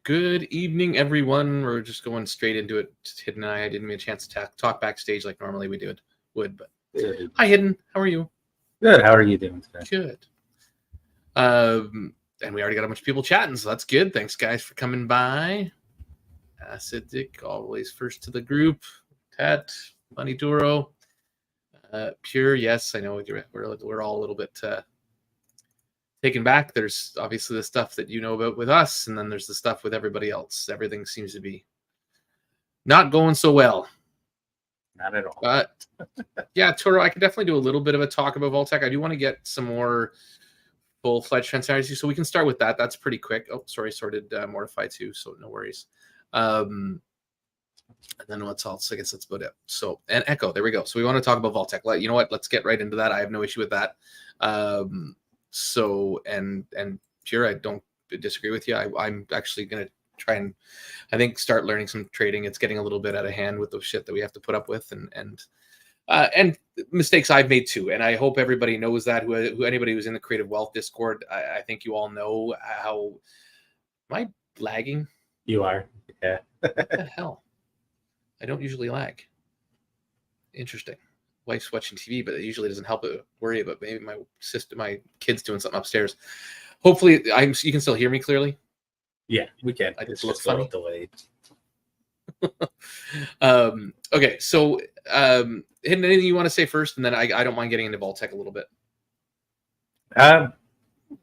Good evening, everyone. We're just going straight into it. Just Hidden and I didn't get a chance to talk backstage like normally we would. But Good. hi, Hidden. How are you? Good. How are you doing today? Good. And we already got a bunch of people chatting, so that's good. Thanks, guys, for coming by. Acidic, always first to the group. Tat, Bunny Duro, Pure. Yes, I know we're all a little bit taken back. There's obviously the stuff that you know about with us, and then there's the stuff with everybody else. Everything seems to be not going so well. Not at all. But yeah, Toro, I could definitely do a little bit of a talk about Vaultec. I do want to get some more full-fledged transparency, so we can start with that. That's pretty quick. Oh, sorry, sorted Mortify too, so no worries. And then what's else? I guess that's about it. So, and Echo, there we go. So we want to talk about Vaultec. You know what? Let's get right into that. I have no issue with that. So and Pure, I don't disagree with you. I'm actually going to try and I think start learning some trading. It's getting a little bit out of hand with the shit that we have to put up with and mistakes I've made too. And I hope everybody knows that. Who anybody who's in the Creative Wealth Discord, I think you all know how. Am I lagging? You are. Yeah. What the hell? I don't usually lag. Interesting. Wife's watching TV, but it usually doesn't help it worry about maybe my kid's doing something upstairs. Hopefully, you can still hear me clearly. Yeah, we can. It's just a little delayed. Okay, so Hidden, anything you want to say first, and then I don't mind getting into Vaultec a little bit.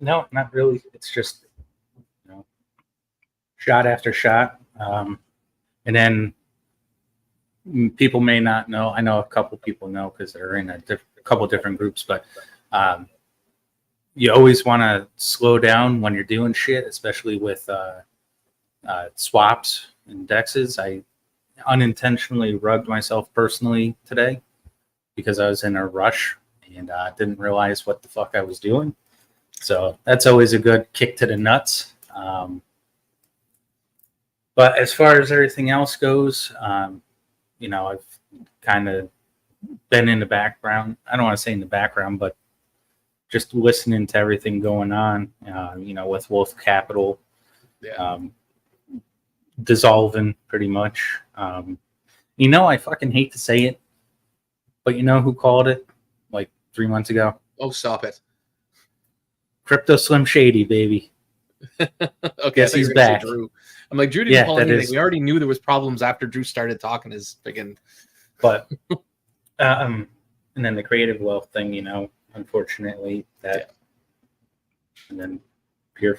No, not really. It's just shot after shot, and then people may not know. I know a couple people know because they're in a couple different groups, but you always want to slow down when you're doing shit, especially with swaps and dexes. I unintentionally rugged myself personally today because I was in a rush and didn't realize what the fuck I was doing. So that's always a good kick to the nuts. But as far as everything else goes, I've kind of been in the background. I don't want to say in the background, but just listening to everything going on, with Wolf Capital dissolving pretty much. I fucking hate to say it, but you know who called it like 3 months ago? Oh, stop it. Crypto Slim Shady, baby. Okay, guess he's back. Drew. I'm like, Drew didn't call anything. We already knew there was problems after Drew started talking his friggin'. But and then the Creative Wealth thing, unfortunately that, and then Pure,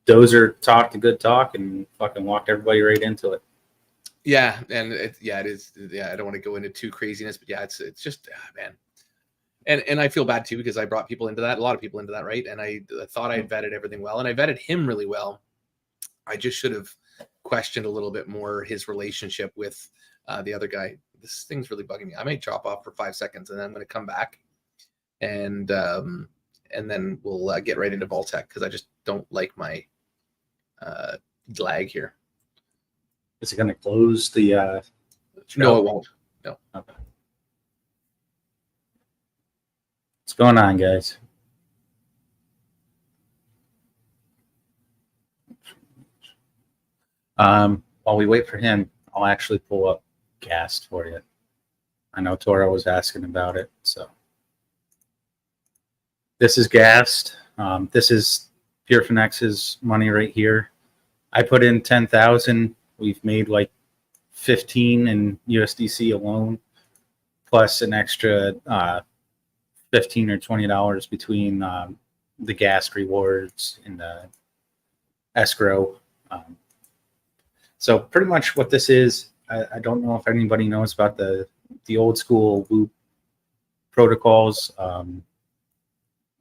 Dozer talked a good talk and fucking walked everybody right into it. Yeah, and it is. Yeah, I don't want to go into too craziness, but yeah, it's just man. And I feel bad too because I brought people into that, a lot of people into that, right? And I thought I had vetted everything well, and I vetted him really well. I just should have questioned a little bit more his relationship with the other guy. This thing's really bugging me. I may drop off for 5 seconds, and then I'm going to come back, and then we'll get right into Vaultec because I just don't like my lag here. Is it going to close the? No, it won't. No. Okay. What's going on, guys? While we wait for him, I'll actually pull up Gast for you. I know Toro was asking about it, so this is Gast. This is Pure Finex's money right here. I put in 10,000. We've made like 15 in USDC alone, plus an extra $15 or $20 between the gas rewards and the escrow. So pretty much what this is, I don't know if anybody knows about the old school Loop protocols,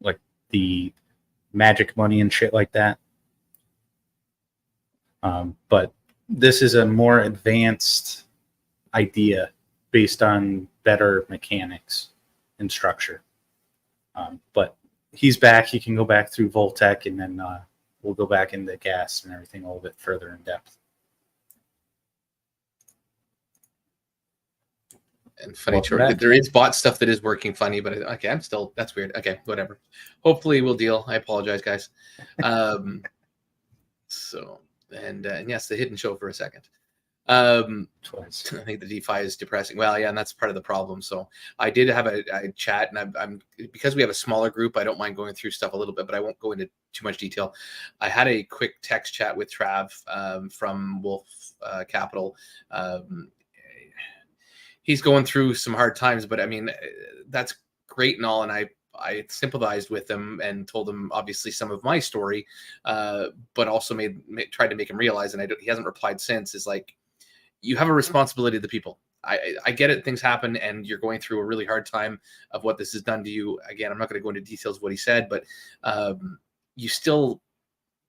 like the magic money and shit like that. But this is a more advanced idea based on better mechanics and structure. But he's back. He can go back through Vaultec, and then we'll go back into gas and everything a little bit further in depth. And funny, Welcome back. there is bot stuff that is working funny, but okay, that's weird. Okay, whatever. Hopefully we'll deal. I apologize, guys. So, and yes, the hidden show for a second. Twice. I think the DeFi is depressing. Well, yeah, and that's part of the problem. So I did have a chat, and I'm because we have a smaller group, I don't mind going through stuff a little bit, but I won't go into too much detail. I had a quick text chat with Trav from Wolf Capital. He's going through some hard times, but I mean, that's great and all. And I sympathized with him and told him obviously some of my story, but also tried to make him realize, and he hasn't replied since, is like, you have a responsibility to the people. I get it. Things happen and you're going through a really hard time of what this has done to you. Again, I'm not going to go into details of what he said, but you still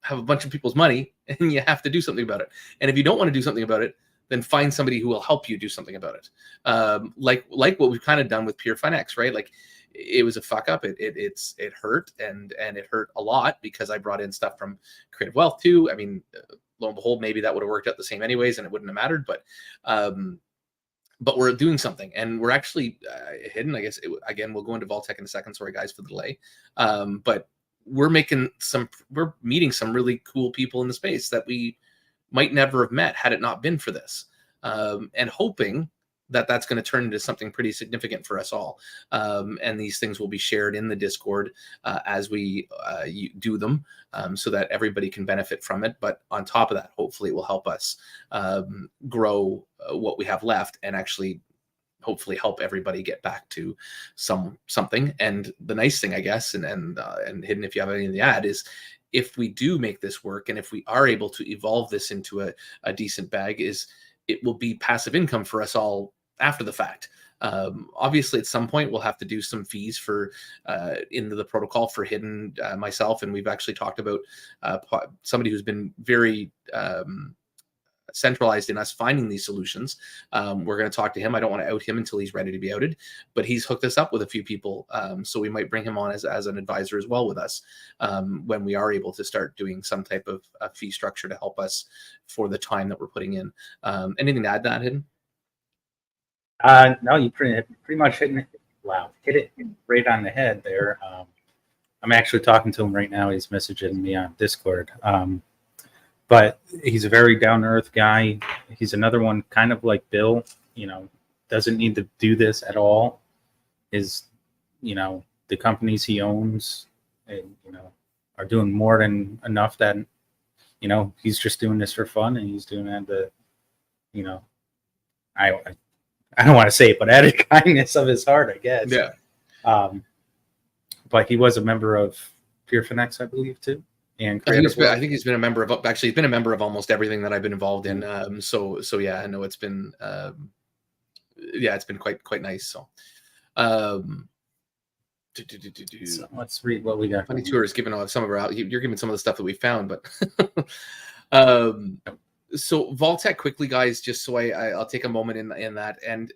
have a bunch of people's money and you have to do something about it. And if you don't want to do something about it, then find somebody who will help you do something about it. Like what we've kind of done with PureFinex, right? Like, it was a fuck up. It hurt and it hurt a lot because I brought in stuff from Creative Wealth too. I mean, lo and behold, maybe that would have worked out the same anyways, and it wouldn't have mattered. But we're doing something, and we're actually hidden. I guess again, we'll go into Vaultec in a second. Sorry, guys, for the delay. But we're meeting some really cool people in the space that we might never have met had it not been for this, and hoping that that's going to turn into something pretty significant for us all. And these things will be shared in the Discord as we do them, so that everybody can benefit from it. But on top of that, hopefully it will help us grow what we have left and actually hopefully help everybody get back to something. And the nice thing, I guess, and Hidden, if you have anything to add, is if we do make this work and if we are able to evolve this into a decent bag, is it will be passive income for us all after the fact. Obviously, at some point, we'll have to do some fees for into the protocol for Hidden, myself, and we've actually talked about somebody who's been very centralized in us finding these solutions. We're going to talk to him. I don't want to out him until he's ready to be outed, but he's hooked us up with a few people. So we might bring him on as an advisor as well with us when we are able to start doing some type of fee structure to help us for the time that we're putting in. Anything to add to that, Hidden? No, you pretty much hit it right on the head there. I'm actually talking to him right now. He's messaging me on Discord. But he's a very down-to-earth guy. He's another one kind of like Bill, doesn't need to do this at all. The companies he owns, are doing more than enough that, he's just doing this for fun, and he's doing it I don't want to say it, but out of kindness of his heart, I guess. Yeah. But he was a member of PureFinex, I believe, too. And I think he's been a member of, actually, he's been a member of almost everything that I've been involved in. So yeah, I know it's been, it's been quite nice. So, so let's read what we got. Funny Tour is giving some of our, you're giving some of the stuff that we found, but, so Vaultec quickly, guys, just so I'll take a moment in that. And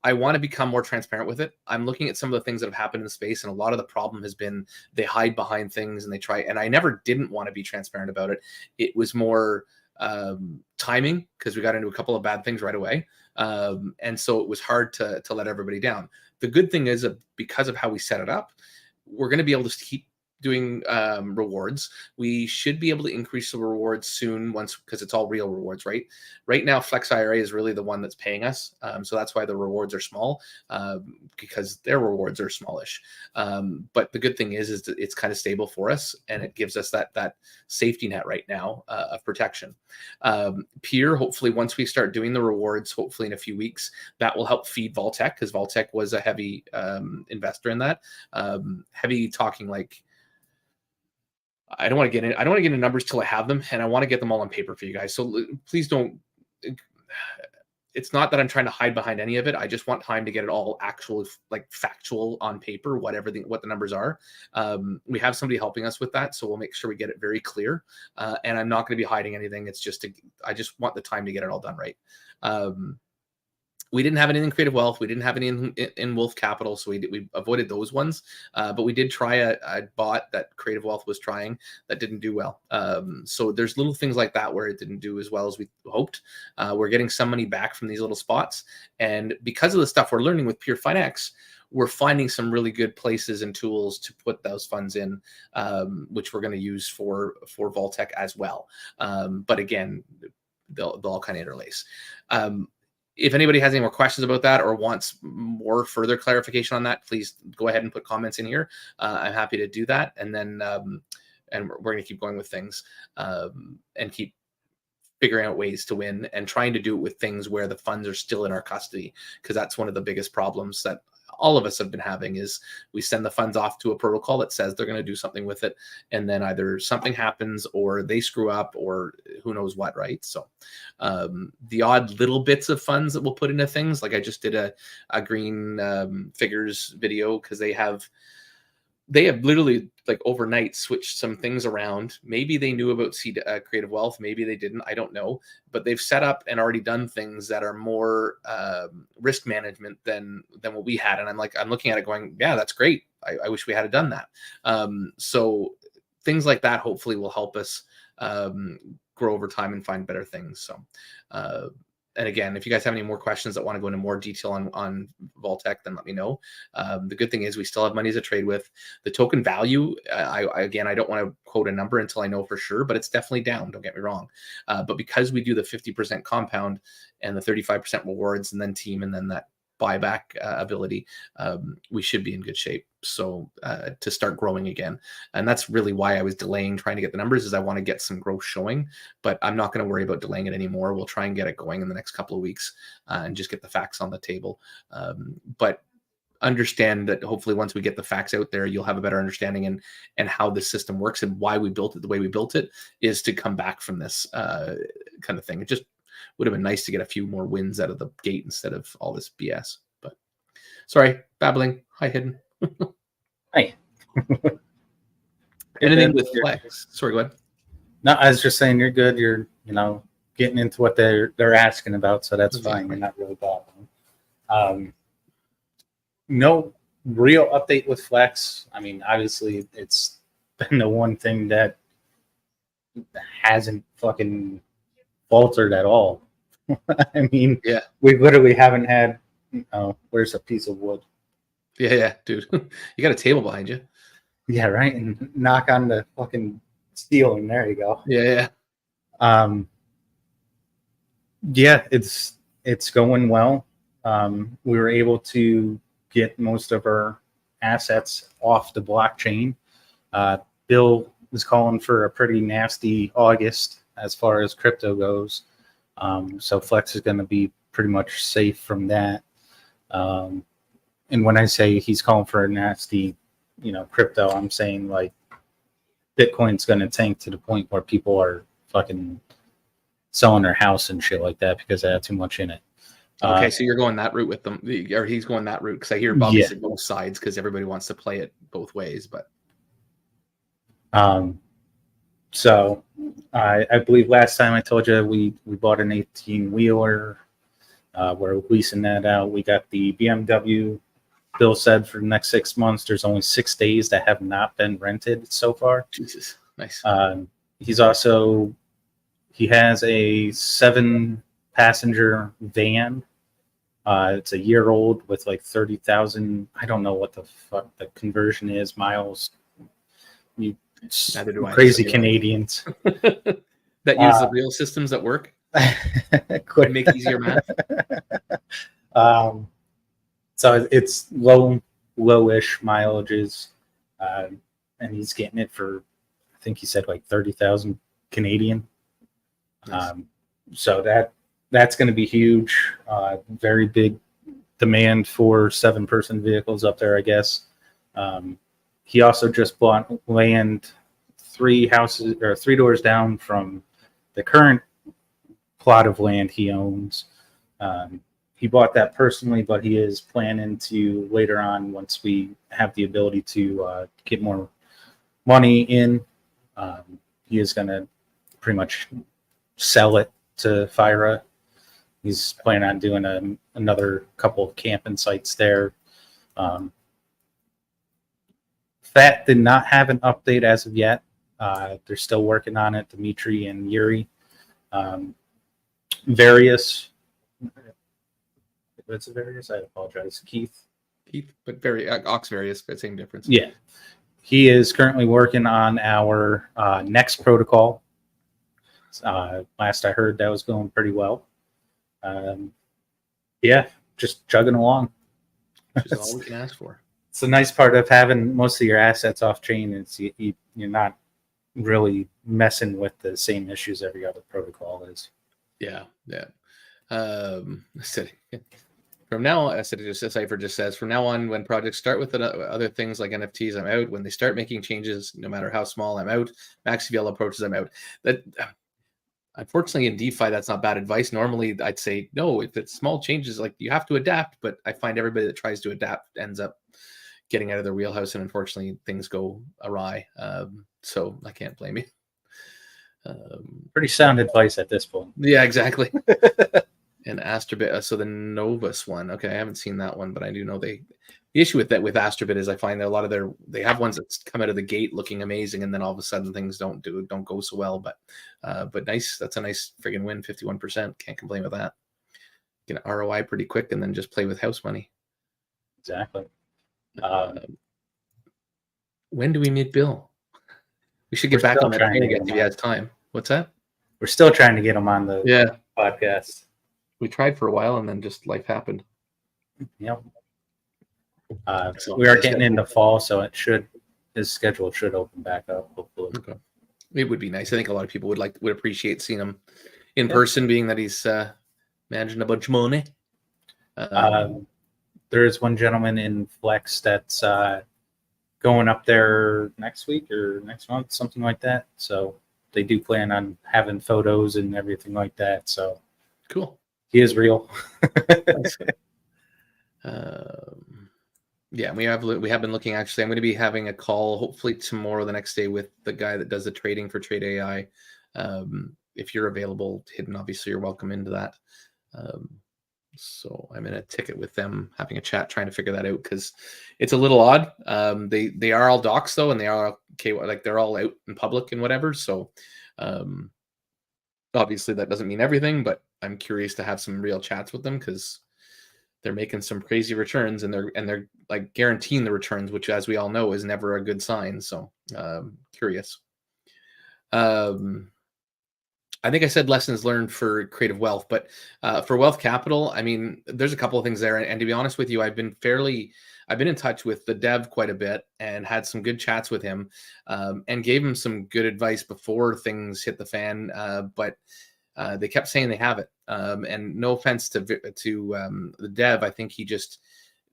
I want to become more transparent with it. I'm looking at some of the things that have happened in the space, and a lot of the problem has been they hide behind things and they try, and I never didn't want to be transparent about it. It was more timing, because we got into a couple of bad things right away. And so it was hard to let everybody down. The good thing is that because of how we set it up, we're going to be able to keep doing rewards. We should be able to increase the rewards soon because it's all real rewards, right? Right now, FlexIRA is really the one that's paying us. So that's why the rewards are small, because their rewards are smallish. But the good thing is that it's kind of stable for us, and it gives us that safety net right now of protection. Peer, hopefully, once we start doing the rewards, hopefully in a few weeks, that will help feed Vaultec, because Vaultec was a heavy investor in that. Heavy talking like, I don't want to get into numbers till I have them, and I want to get them all on paper for you guys. So please don't. It's not that I'm trying to hide behind any of it. I just want time to get it all actual, like factual on paper, what the numbers are. We have somebody helping us with that, so we'll make sure we get it very clear. And I'm not going to be hiding anything. It's just I just want the time to get it all done right. We didn't have anything Creative Wealth. We didn't have any in Wolf Capital, so we avoided those ones. But we did try a bot that Creative Wealth was trying that didn't do well. So there's little things like that where it didn't do as well as we hoped. We're getting some money back from these little spots, and because of the stuff we're learning with Pure Finex, we're finding some really good places and tools to put those funds in, which we're going to use for Vaultec as well. But again, they'll all kind of interlace. If anybody has any more questions about that or wants more further clarification on that, please go ahead and put comments in here. I'm happy to do that. And then and we're going to keep going with things and keep figuring out ways to win and trying to do it with things where the funds are still in our custody, because that's one of the biggest problems that all of us have been having. Is we send the funds off to a protocol that says they're going to do something with it, and then either something happens or they screw up or who knows what, right? So the odd little bits of funds that we'll put into things, like I just did a green figures video, because they have literally like overnight switched some things around. Maybe they knew about Creative Wealth, maybe they didn't, I don't know, but they've set up and already done things that are more risk management than what we had. And I'm looking at it going, yeah, that's great. I wish we had done that. So things like that hopefully will help us grow over time and find better things. So and again, if you guys have any more questions that want to go into more detail on Vaultec, then let me know. The good thing is we still have money to trade with. The token value, I don't want to quote a number until I know for sure, but it's definitely down. Don't get me wrong. But because we do the 50% compound and the 35% rewards and then team and then that buyback ability, we should be in good shape. So to start growing again. And that's really why I was delaying trying to get the numbers, is I want to get some growth showing, but I'm not going to worry about delaying it anymore. We'll try and get it going in the next couple of weeks and just get the facts on the table. But understand that hopefully once we get the facts out there, you'll have a better understanding and how the system works and why we built it the way we built it is to come back from this kind of thing. It just would have been nice to get a few more wins out of the gate instead of all this BS. But sorry, babbling. Hi, Hidden. Hi. Anything with Flex? Sorry, go ahead. No, I was just saying you're good. You're getting into what they're asking about, so that's fine. You're not really bothering. No real update with Flex. I mean, obviously, it's been the one thing that hasn't fucking faltered at all. I mean, yeah, we literally haven't had. Where's a piece of wood? Yeah, dude. You got a table behind you. Yeah, right. And knock on the fucking steel, and there you go. Yeah. Yeah, it's going well. We were able to get most of our assets off the blockchain. Bill is calling for a pretty nasty August as far as crypto goes. So Flex is going to be pretty much safe from that. And when I say he's calling for a nasty, crypto, I'm saying like Bitcoin's going to tank to the point where people are fucking selling their house and shit like that because they have too much in it. Okay, so you're going that route with them, or he's going that route, because I hear Bobby said both sides because everybody wants to play it both ways. But so I believe last time I told you we bought an 18-wheeler. We're leasing that out. We got the BMW. Bill said for the next 6 months, there's only 6 days that have not been rented so far. Jesus, nice. He has a 7-passenger van. It's a year old with like 30,000. I don't know what the fuck the conversion is, miles. You crazy Canadians that use the real systems that work. Could make easier math. So it's lowish mileages, and he's getting it for, I think he said like 30,000 Canadian. Nice. So that's going to be huge. Very big demand for 7-person vehicles up there, I guess. He also just bought land 3 doors down from the current plot of land he owns. He bought that personally, but he is planning to later on, once we have the ability to get more money in, he is going to pretty much sell it to FlexIRA, He's planning on doing another couple of camping sites there. That did not have an update as of yet. They're still working on it, Dimitri and Yuri. Various. What's Various? I apologize. Keith, but very Ox Various, but same difference. Yeah. He is currently working on our next protocol. Last I heard, that was going pretty well. Yeah, just chugging along. Which is all we can ask for. It's a nice part of having most of your assets off chain. It's you're not really messing with the same issues every other protocol is. Yeah. From now, I said, just Cypher just says, from now on, when projects start with other things like NFTs, I'm out. When they start making changes, no matter how small, I'm out. MaxVL approaches, I'm out. That, unfortunately, in DeFi, that's not bad advice. Normally, I'd say no. If it's small changes, like you have to adapt. But I find everybody that tries to adapt ends up getting out of their wheelhouse, and unfortunately, things go awry. So I can't blame you. Pretty sound advice at this point. Yeah, exactly. And Astrobit, so the Novus one. Okay, I haven't seen that one, but I do know the issue with Astrobit is I find that a lot of they have ones that come out of the gate looking amazing, and then all of a sudden things don't go so well. But nice, that's a nice friggin' win, 51%. Can't complain with that. Get an ROI pretty quick, and then just play with house money. Exactly. When do we meet Bill? We should get back on that train again if he has time. What's that? We're still trying to get him on the podcast. We tried for a while, and then just life happened. Yep. We are getting into fall, so his schedule should open back up, hopefully. Okay. It would be nice. I think a lot of people would appreciate seeing him in person, being that he's managing a bunch of money. There is one gentleman in Flex that's going up there next week or next month, something like that. So they do plan on having photos and everything like that. So cool. He is real. Yeah, we have been looking. Actually, I'm going to be having a call hopefully tomorrow, the next day, with the guy that does the trading for Trade AI. If you're available, Hidden, obviously you're welcome into that. So I'm in a ticket with them, having a chat, trying to figure that out because it's a little odd. They are all docs though, and they are okay, like they're all out in public and whatever. So obviously that doesn't mean everything, but I'm curious to have some real chats with them because they're making some crazy returns and they're like guaranteeing the returns, which, as we all know, is never a good sign. So curious. I think I said lessons learned for Creative Wealth, but for Wealth Capital, I mean, there's a couple of things there. And to be honest with you, I've been in touch with the dev quite a bit and had some good chats with him and gave him some good advice before things hit the fan. But they kept saying they have it. And no offense to the dev, I think he just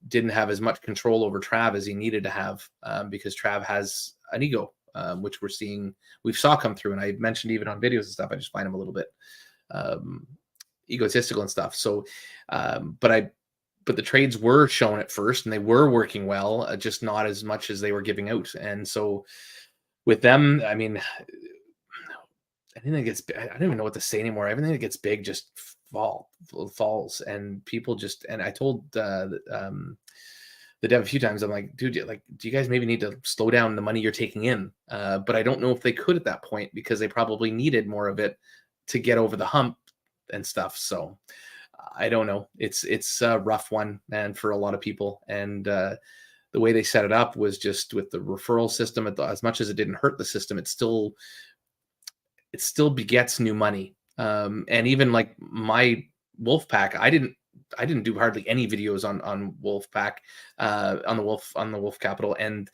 didn't have as much control over Trav as he needed to have because Trav has an ego. Which we saw come through, and I mentioned even on videos and stuff. I just find him a little bit egotistical and stuff. So, but the trades were shown at first, and they were working well, just not as much as they were giving out. And so, with them, I mean, anything that gets, I don't even know what to say anymore. Everything that gets big just falls, and people just. And I told the dev a few times, I'm like, dude, do you guys maybe need to slow down the money you're taking in? But I don't know if they could at that point because they probably needed more of it to get over the hump and stuff. So I don't know. It's a rough one, man, for a lot of people. And the way they set it up was just with the referral system. As much as it didn't hurt the system, it still begets new money. And even like my Wolfpack, I didn't do hardly any videos on Wolfpack, on the Wolf Capital, and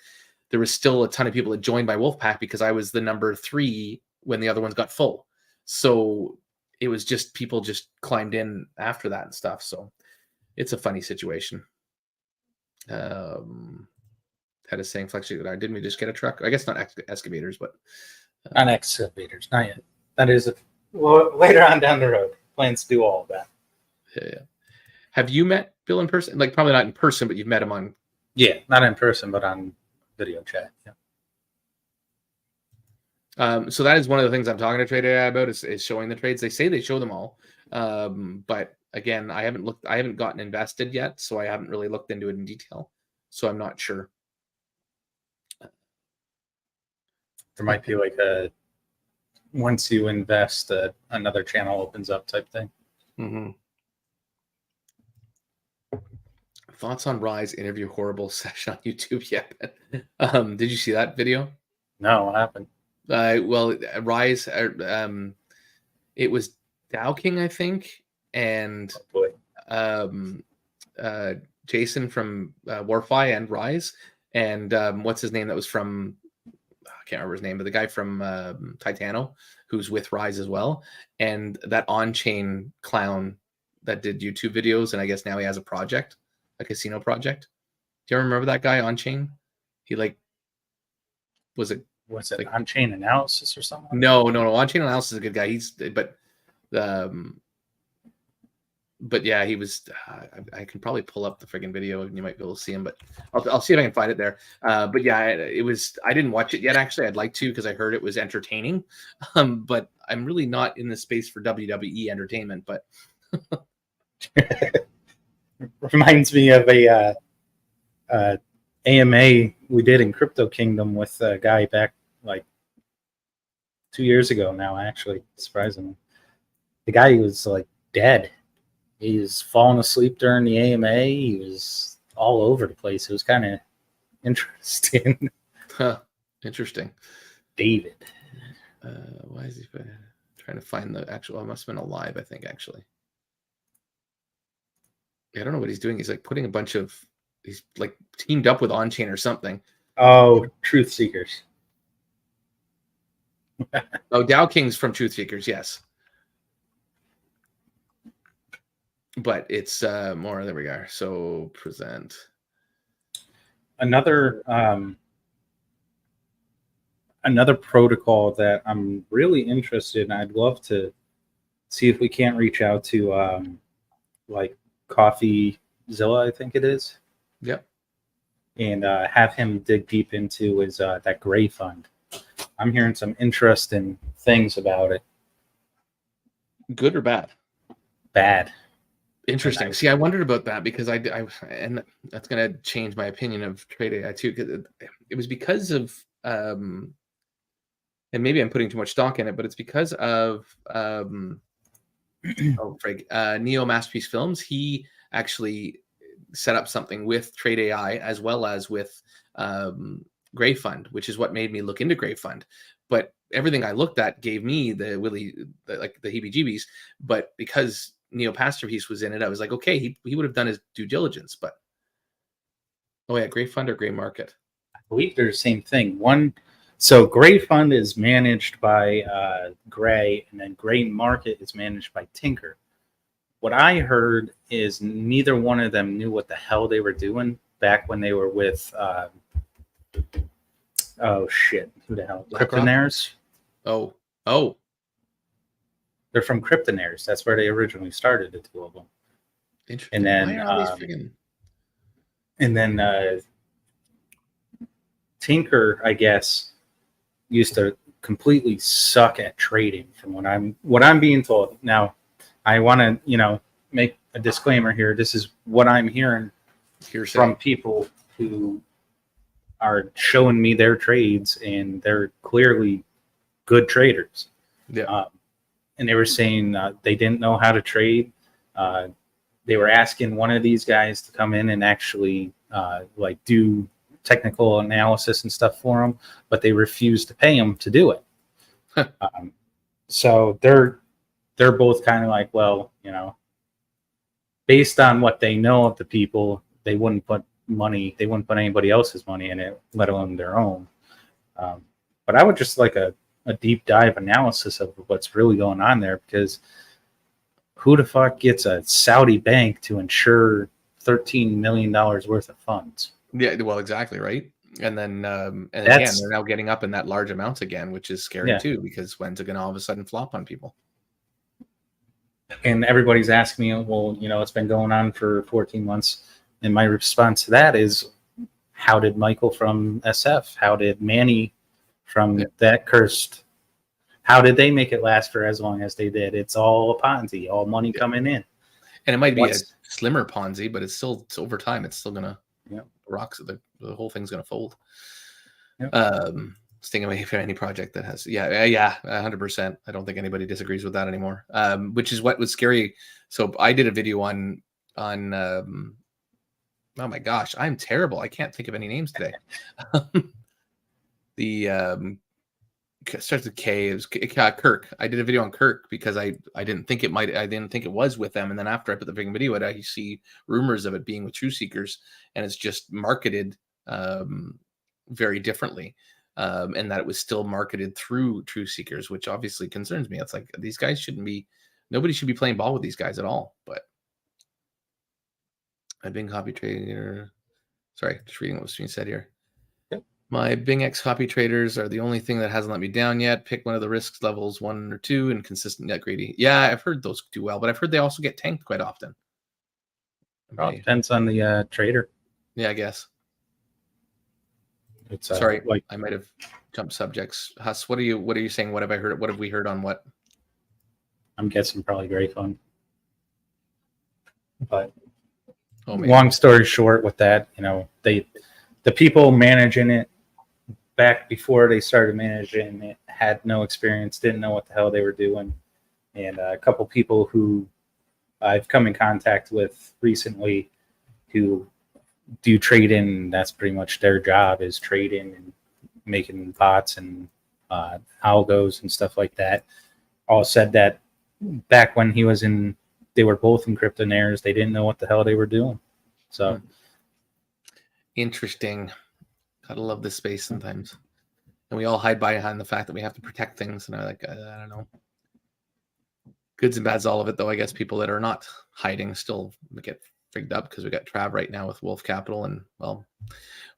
there was still a ton of people that joined my Wolfpack because I was the number 3 when the other ones got full. So it was just people just climbed in after that and stuff. So it's a funny situation. Had a saying, FlexIRA, didn't we just get a truck? I guess not excavators, but not excavators, not yet. That is later on down the road. Plans to do all of that. Yeah. Have you met Bill in person? Like probably not in person, but you've met him on. Yeah, not in person, but on video chat. So that is one of the things I'm talking to Trade AI about is showing the trades. They say they show them all, but again, I haven't gotten invested yet, so I haven't really looked into it in detail. So I'm not sure. There might be like a once you invest, another channel opens up type thing. Mm-hmm. Thoughts on Rise interview horrible session on YouTube yet? Did you see that video? No, what happened? Well, Rise, it was Dow King, I think, and Oh, boy. Jason from Warfi and Rise, and what's his name that was from, I can't remember his name, but the guy from Titano, who's with Rise as well, and that on-chain clown that did YouTube videos, and I guess now he has a project, a casino project. Do you remember that guy on-chain? He was it like on-chain analysis or something? No. On-chain analysis is a good guy. But yeah, he was. I can probably pull up the friggin' video, and you might be able to see him. But I'll see if I can find it there. But yeah, it was. I didn't watch it yet. Actually, I'd like to because I heard it was entertaining. But I'm really not in the space for WWE entertainment. But reminds me of a AMA we did in Crypto Kingdom with a guy back like 2 years ago now. Actually, surprisingly, the guy was like dead. He was falling asleep during the AMA. He was all over the place. It was kind of interesting. Interesting. David. Why is he trying to find the actual? I must have been alive, I think, actually. I don't know what he's doing. He's like putting a bunch of, he's like teamed up with on-chain or something. Oh, Truth Seekers. Oh, Dow King's from Truth Seekers, yes. But it's more, there we go. So present. Another protocol that I'm really interested in, I'd love to see if we can't reach out to like CoffeeZilla, I think it is. Yep. And have him dig deep into is that Gray Fund. I'm hearing some interesting things about it. Good or bad? Bad. Interesting. See, I wondered about that because I and that's going to change my opinion of Trade AI too. Because it was because of, and maybe I'm putting too much stock in it, but it's because of Neo Masterpiece Films. He actually set up something with Trade AI as well as with Gray Fund, which is what made me look into Gray Fund. But everything I looked at gave me the heebie-jeebies. But because Neo Masterpiece was in it, I was like, okay, he would have done his due diligence. But oh yeah, Gray Fund or Gray Market? I believe they're the same thing. So Gray Fund is managed by Gray, and then Gray Market is managed by Tinker. What I heard is neither one of them knew what the hell they were doing back when they were with oh shit, who the hell? Cryptonaires. Oh. They're from Cryptonaires. That's where they originally started, the two of them. Interesting. And then Tinker, I guess, used to completely suck at trading, from what I'm being told. Now, I want to, make a disclaimer here. This is what I'm hearing from people who are showing me their trades, and they're clearly good traders. Yeah. And they were saying they didn't know how to trade. They were asking one of these guys to come in and actually do technical analysis and stuff for them, but they refused to pay him to do it. So they're both kind of like, well, based on what they know of the people, they wouldn't put anybody else's money in it, let alone their own. But I would just like a deep dive analysis of what's really going on there, because who the fuck gets a Saudi bank to insure $13 million worth of funds? Yeah, well, exactly, right. And then again, they're now getting up in that large amounts again, which is scary too, because when's it going to all of a sudden flop on people? And everybody's asking me, well, it's been going on for 14 months. And my response to that is, how did Michael from SF, how did Manny from that cursed how did they make it last for as long as they did? It's all a Ponzi, all money coming in. And it might be a slimmer Ponzi, but it's over time. It's still gonna rocks. The whole thing's gonna fold. Staying away from any project that has 100%. I don't think anybody disagrees with that anymore. Which is what was scary. So I did a video on oh my gosh, I'm terrible. I can't think of any names today. The starts with K. It was Kirk. I did a video on Kirk because I didn't think it was with them, and then after I put the freaking video out, I see rumors of it being with True Seekers, and it's just marketed very differently, and that it was still marketed through True Seekers, which obviously concerns me. It's like these guys nobody should be playing ball with these guys at all. But I've been copy trader. Sorry, just reading what was being said here. My Bing X copy traders are the only thing that hasn't let me down yet. Pick one of the risk levels 1 or 2 and consistent net greedy. Yeah, I've heard those do well, but I've heard they also get tanked quite often. Well, depends on the trader. Yeah, I guess. It's sorry, I might have jumped subjects. Huss, what are you saying? What have I heard? What have we heard on what? I'm guessing probably Gray Fund. But maybe. Long story short, with that, the people managing it back before they started managing it had no experience, didn't know what the hell they were doing. And a couple people who I've come in contact with recently who do trading, that's pretty much their job, is trading and making bots and algos and stuff like that, all said that back when they were both in Cryptonaires, they didn't know what the hell they were doing. So interesting. Gotta love this space sometimes. And we all hide behind the fact that we have to protect things. And I don't know. Goods and bads, all of it, though. I guess people that are not hiding still get frigged up because we got Trav right now with Wolf Capital. And, well,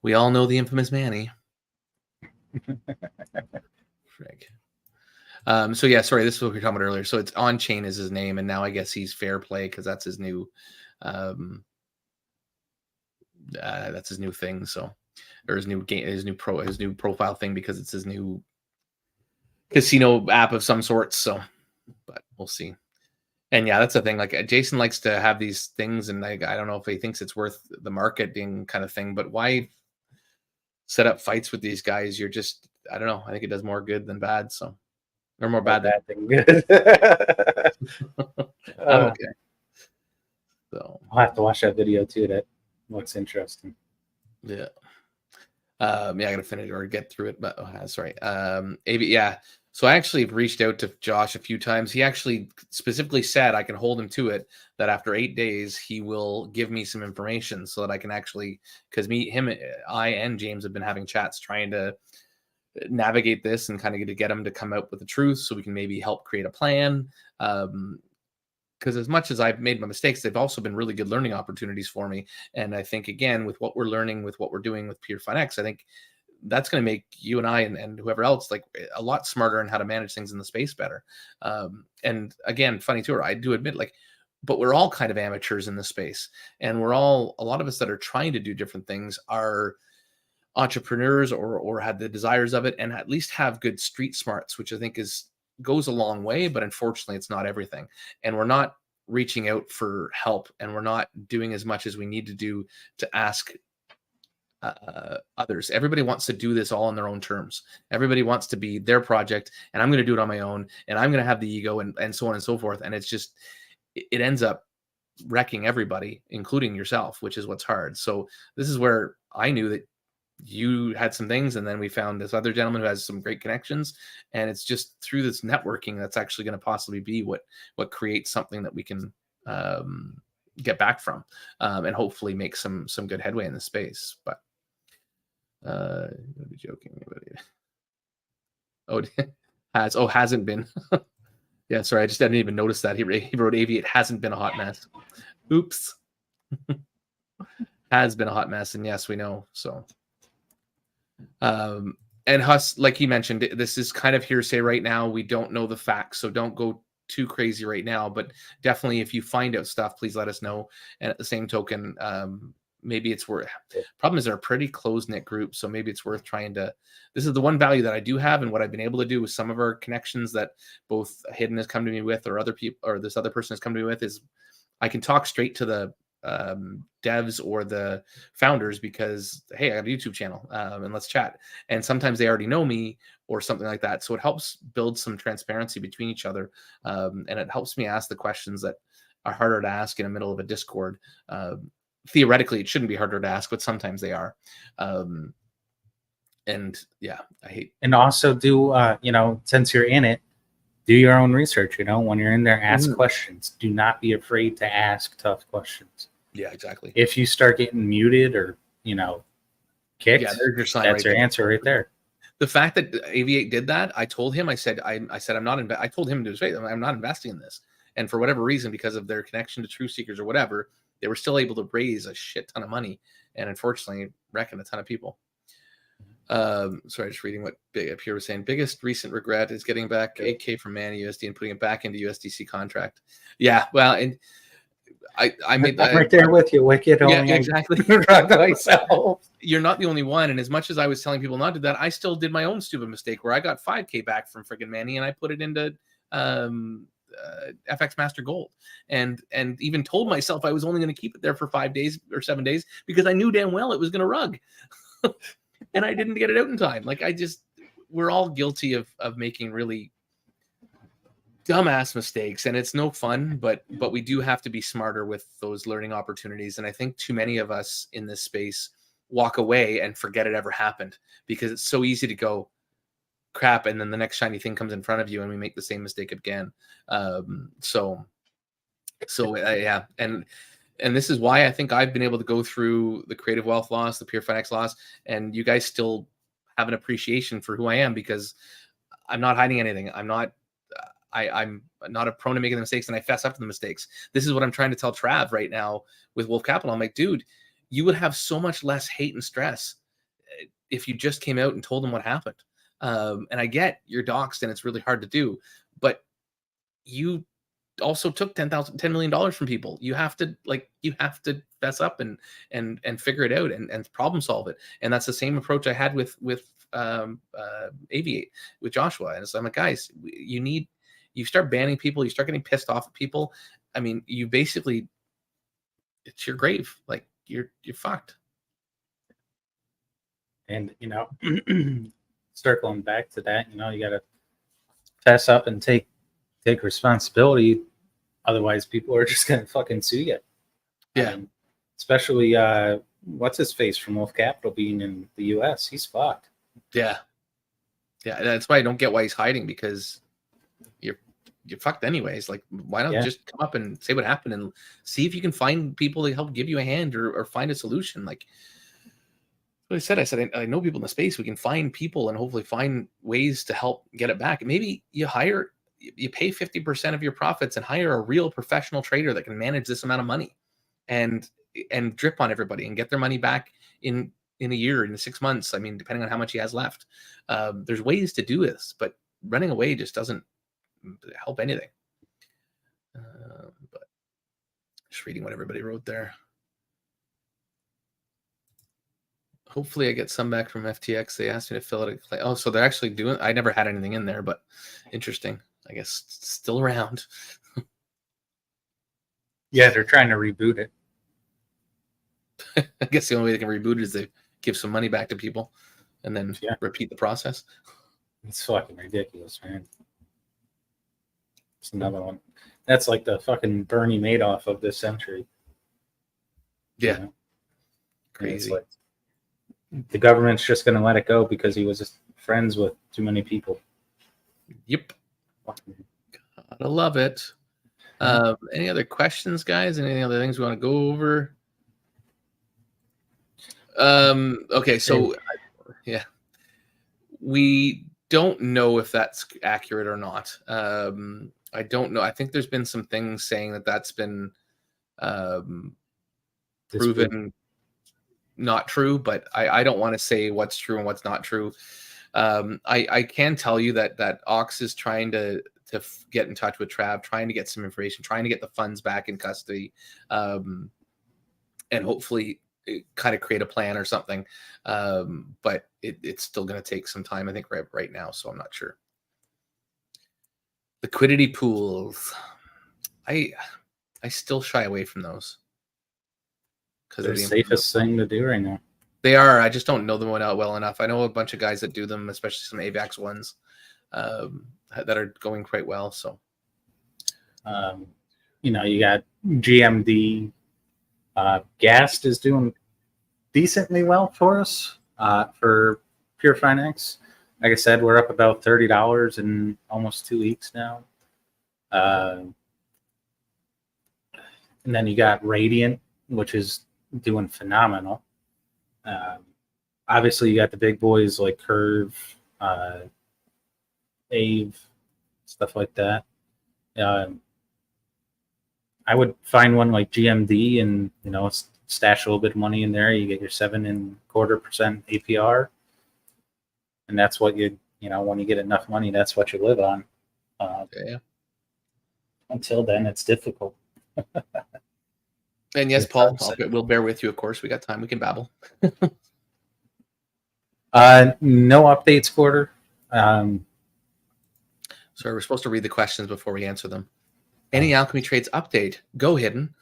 we all know the infamous Manny. Frig. So, yeah, sorry, this is what we were talking about earlier. So it's On Chain is his name. And now I guess he's Fair Play because that's his new thing. So, or his new profile thing, because it's his new casino app of some sort. So, but we'll see. And yeah, that's the thing. Like Jason likes to have these things, and I don't know if he thinks it's worth the marketing kind of thing. But why set up fights with these guys? You're just, I don't know. I think it does more good than bad. So, or more bad than good. I'm okay. So I'll have to watch that video too. That looks interesting. Yeah. I gotta finish or get through it, but sorry. Yeah. So I actually reached out to Josh a few times. He actually specifically said I can hold him to it, that after 8 days he will give me some information so that I can actually, because I and James have been having chats trying to navigate this and kind of get him to come out with the truth so we can maybe help create a plan. Because as much as I've made my mistakes, they've also been really good learning opportunities for me. And I think, again, with what we're learning, with what we're doing with Pure Fun X, I think that's going to make you and I and whoever else like a lot smarter in how to manage things in the space better. And again, funny too, I do admit, but we're all kind of amateurs in the space, and a lot of us that are trying to do different things are entrepreneurs or had the desires of it, and at least have good street smarts, which I think goes a long way, but unfortunately it's not everything. And we're not reaching out for help, and we're not doing as much as we need to do to ask others. Everybody wants to do this all on their own terms. Everybody wants to be their project, and I'm going to do it on my own, and I'm going to have the ego, and so on and so forth. And it's just, it ends up wrecking everybody, including yourself, which is what's hard. So this is where I knew that you had some things, and then we found this other gentleman who has some great connections, and it's just through this networking that's actually going to possibly be what creates something that we can get back from, and hopefully make some good headway in the space. But I'm gonna be joking about it. Hasn't been. Yeah, sorry, I just didn't even notice that he wrote AV. It hasn't been a hot mess. Oops. Has been a hot mess, and yes, we know. So and Huss, like he mentioned, this is kind of hearsay right now. We don't know the facts, so don't go too crazy right now. But definitely, if you find out stuff, please let us know. And at the same token, maybe it's worth. Problem is, they're a pretty close-knit group, so maybe it's worth trying to. This is the one value that I do have, and what I've been able to do with some of our connections that both Hidden has come to me with, or other people, or this other person has come to me with, is I can talk straight to the devs or the founders because, hey, I have a YouTube channel, and let's chat. And sometimes they already know me or something like that, so it helps build some transparency between each other, and it helps me ask the questions that are harder to ask in the middle of a Discord. Theoretically, it shouldn't be harder to ask, but sometimes they are. And yeah, I hate. And also do, since you're in it, do your own research. When you're in there, ask questions. Do not be afraid to ask tough questions. Yeah, exactly. If you start getting muted or, kicked, yeah, there's your sign. That's your answer right there. The fact that Aviate did that, I told him, I said, I'm not, I told him to his face, I'm not investing in this. And for whatever reason, because of their connection to Truth Seekers or whatever, they were still able to raise a shit ton of money, and unfortunately wrecking a ton of people. Sorry, just reading what Big Up here was saying. Biggest recent regret is getting back 8K from Mana USD and putting it back into USDC contract. Yeah, well, and I made that right there with you, Wicked. Yeah, exactly. Myself. You're not the only one, and as much as I was telling people not to do that, I still did my own stupid mistake where I got 5K back from friggin' Manny, and I put it into FX Master Gold, and even told myself I was only going to keep it there for 5 days or 7 days because I knew damn well it was going to rug. And I didn't get it out in time. Like, we're all guilty of making really dumbass mistakes, and it's no fun, but we do have to be smarter with those learning opportunities. And I think too many of us in this space walk away and forget it ever happened because it's so easy to go crap, and then the next shiny thing comes in front of you and we make the same mistake again. So yeah, and this is why I think I've been able to go through the creative wealth loss, the pure finance loss, and you guys still have an appreciation for who I am because I'm not hiding anything. I'm not a prone to making the mistakes, and I fess up to the mistakes. This is what I'm trying to tell Trav right now with Wolf Capital. I'm like, dude, you would have so much less hate and stress if you just came out and told them what happened. And I get you're doxxed and it's really hard to do, but you also took $10 million from people. You have to fess up and figure it out and problem solve it. And that's the same approach I had with Aviate with Joshua. And so I'm like, guys, you start banning people, you start getting pissed off at people. I mean, you basically, it's your grave. Like you're fucked. And circling back to that, you got to fess up and take responsibility. Otherwise, people are just going to fucking sue you. Yeah. Especially, what's his face from Wolf Capital being in the U.S. He's fucked. Yeah. Yeah. That's why I don't get why he's hiding, because you're fucked anyways. Like, why not just come up and say what happened and see if you can find people to help give you a hand or find a solution. Like what I said, I know people in the space. We can find people and hopefully find ways to help get it back. Maybe you pay 50% of your profits and hire a real professional trader that can manage this amount of money and drip on everybody and get their money back in a year, in 6 months. I mean, depending on how much he has left. There's ways to do this, but running away just doesn't help anything. But just reading what everybody wrote there. Hopefully I get some back from FTX. They asked me to fill it. Oh, so they're actually doing. I never had anything in there, but interesting. I guess it's still around. Yeah, they're trying to reboot it. I guess the only way they can reboot it is they give some money back to people and then repeat the process. It's fucking ridiculous, man. It's another one. That's like the fucking Bernie Madoff of this century. Yeah. Crazy. Like, the government's just going to let it go because he was just friends with too many people. Yep. Gotta love it. Any other questions, guys? Any other things we want to go over? Okay, so yeah, we don't know if that's accurate or not. I don't know. I think there's been some things saying that that's been proven not true, but I don't want to say what's true and what's not true. I can tell you that Ox is trying to get in touch with Trav, trying to get some information, trying to get the funds back in custody, and hopefully kind of create a plan or something. But it's still going to take some time, I think, right now. So I'm not sure. Liquidity pools. I still shy away from those because They're the safest thing to do right now. They are. I just don't know them well enough. I know a bunch of guys that do them, especially some AVAX ones that are going quite well. So, you got GMD. Gast is doing decently well for us for Pure Finex. Like I said, we're up about $30 in almost 2 weeks now. And then you got Radiant, which is doing phenomenal. Obviously, you got the big boys like Curve, Ave, stuff like that. I would find one like GMD and stash a little bit of money in there. You get your 7.25% APR, and that's what when you get enough money, that's what you live on. Yeah. Until then, it's difficult. And yes, Paul, we'll bear with you. Of course, we got time. We can babble. No updates quarter. Sorry, we're supposed to read the questions before we answer them. Any Alchemy Trades update? Go Hidden.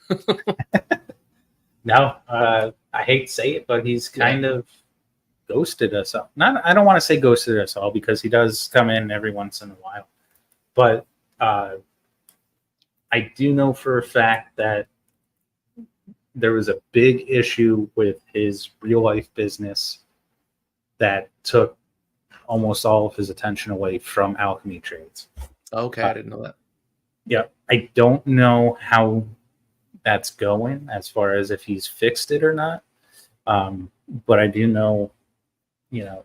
No, I hate to say it, but he's kind of ghosted us all. I don't want to say ghosted us all because he does come in every once in a while. But I do know for a fact that there was a big issue with his real life business that took almost all of his attention away from Alchemy Trades. Okay, I didn't know that. Yeah, I don't know how that's going as far as if he's fixed it or not. But I do know, he'll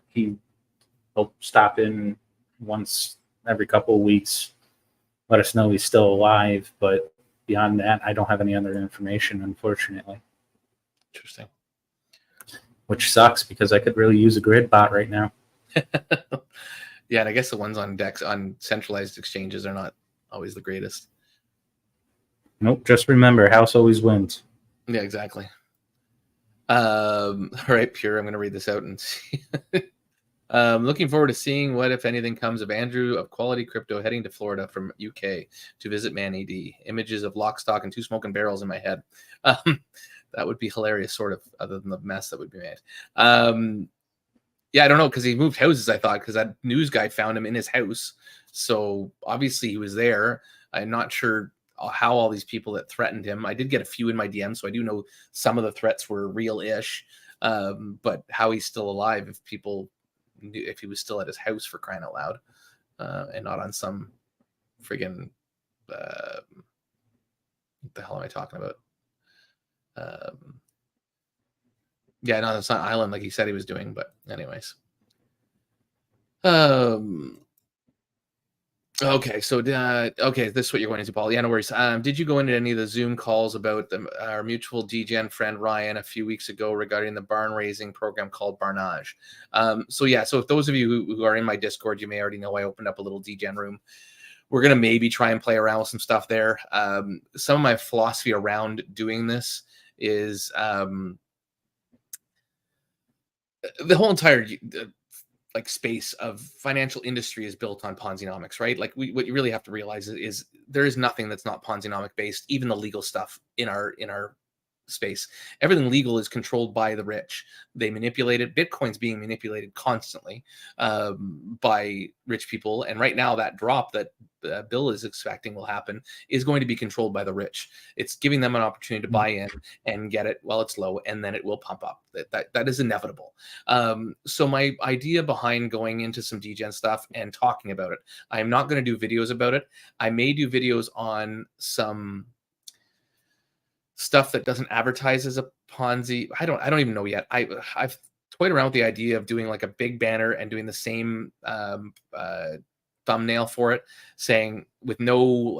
stop in once every couple of weeks, let us know he's still alive. But beyond that, I don't have any other information, unfortunately. Interesting. Which sucks because I could really use a grid bot right now. Yeah, and I guess the ones on DEX on centralized exchanges are not always the greatest. Nope, just remember, house always wins. Yeah, exactly. All right, Pure, I'm going to read this out and see. Looking forward to seeing what, if anything, comes of Andrew of Quality Crypto heading to Florida from UK to visit Man AD. Images of lock, stock, and 2 smoking barrels in my head. That would be hilarious, sort of, other than the mess that would be made. Yeah, I don't know, because he moved houses, I thought, because that news guy found him in his house. So obviously he was there. I'm not sure how all these people that threatened him. I did get a few in my DM, so I do know some of the threats were real-ish. But how he's still alive, if people knew, if he was still at his house, for crying out loud, and not on some friggin' what the hell am I talking about? Yeah, no, it's not island like he said he was doing, but anyways. Okay, so okay, this is what you're going into, Paul. Yeah, no worries. Did you go into any of the Zoom calls about our mutual DGen friend Ryan a few weeks ago regarding the barn raising program called Barnage? So if those of you who are in my Discord, you may already know I opened up a little DGen room. We're gonna maybe try and play around with some stuff there. Some of my philosophy around doing this is the whole entire space of financial industry is built on Ponzinomics, right? Like what you really have to realize is there is nothing that's not Ponzinomic based, even the legal stuff in our space. Everything legal is controlled by the rich. They manipulate it. Bitcoin's being manipulated constantly by rich people. And right now that drop that Bill is expecting will happen is going to be controlled by the rich. It's giving them an opportunity to buy in and get it while it's low, and then it will pump up. That is inevitable. So my idea behind going into some DGen stuff and talking about it, I'm not going to do videos about it. I may do videos on some stuff that doesn't advertise as a Ponzi. I don't even know yet. I've toyed around with the idea of doing like a big banner and doing the same thumbnail for it, saying with no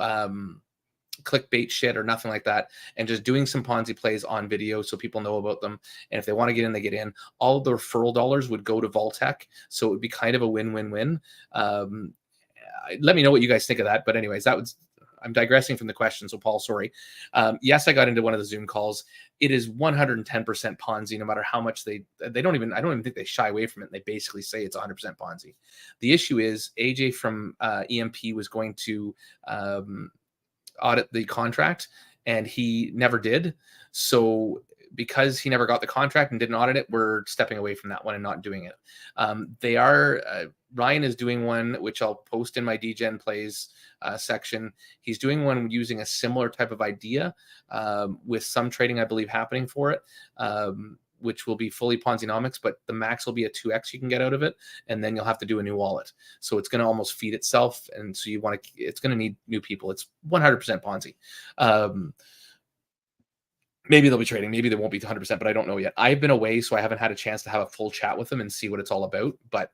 clickbait shit or nothing like that, and just doing some Ponzi plays on video so people know about them. And if they want to get in, they get in. All of the referral dollars would go to Vaultec, so it would be kind of a win-win-win. Let me know what you guys think of that. But anyways, I'm digressing from the question. So Paul, sorry. Yes, I got into one of the Zoom calls. It is 110% Ponzi, no matter how much I don't even think they shy away from it. They basically say it's 100% Ponzi. The issue is AJ from EMP was going to audit the contract, and he never did. So because he never got the contract and didn't audit it, we're stepping away from that one and not doing it. Ryan is doing one, which I'll post in my DGen plays section. He's doing one using a similar type of idea with some trading, I believe, happening for it, which will be fully Ponzinomics, but the max will be a 2x you can get out of it, and then you'll have to do a new wallet. So it's going to almost feed itself, and so it's going to need new people. It's 100% Ponzi. Maybe they'll be trading. Maybe they won't be 100%, but I don't know yet. I've been away, so I haven't had a chance to have a full chat with them and see what it's all about. But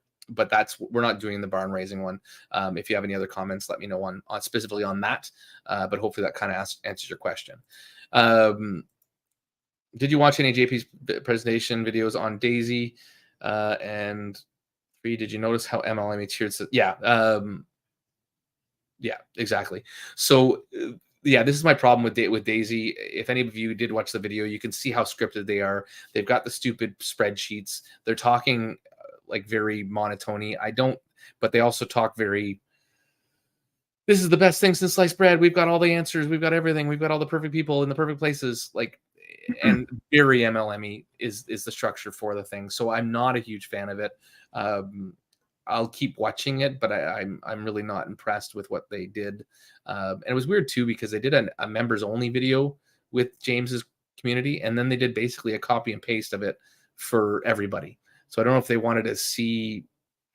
we're not doing the barn raising one. If you have any other comments, let me know on specifically on that. But hopefully that kind of answers your question. Did you watch any JP's presentation videos on Daisy? And 3, did you notice how MLM cheered? Yeah. Yeah, exactly. So yeah, this is my problem with Daisy. If any of you did watch the video, you can see how scripted they are. They've got the stupid spreadsheets. They're talking like very monotony. But they also talk very, this is the best thing since sliced bread. We've got all the answers. We've got everything. We've got all the perfect people in the perfect places. Like, and very MLM-y is the structure for the thing. So I'm not a huge fan of it. I'll keep watching it, but I'm really not impressed with what they did. And it was weird too, because they did a members only video with James's community, and then they did basically a copy and paste of it for everybody. So I don't know if they wanted to see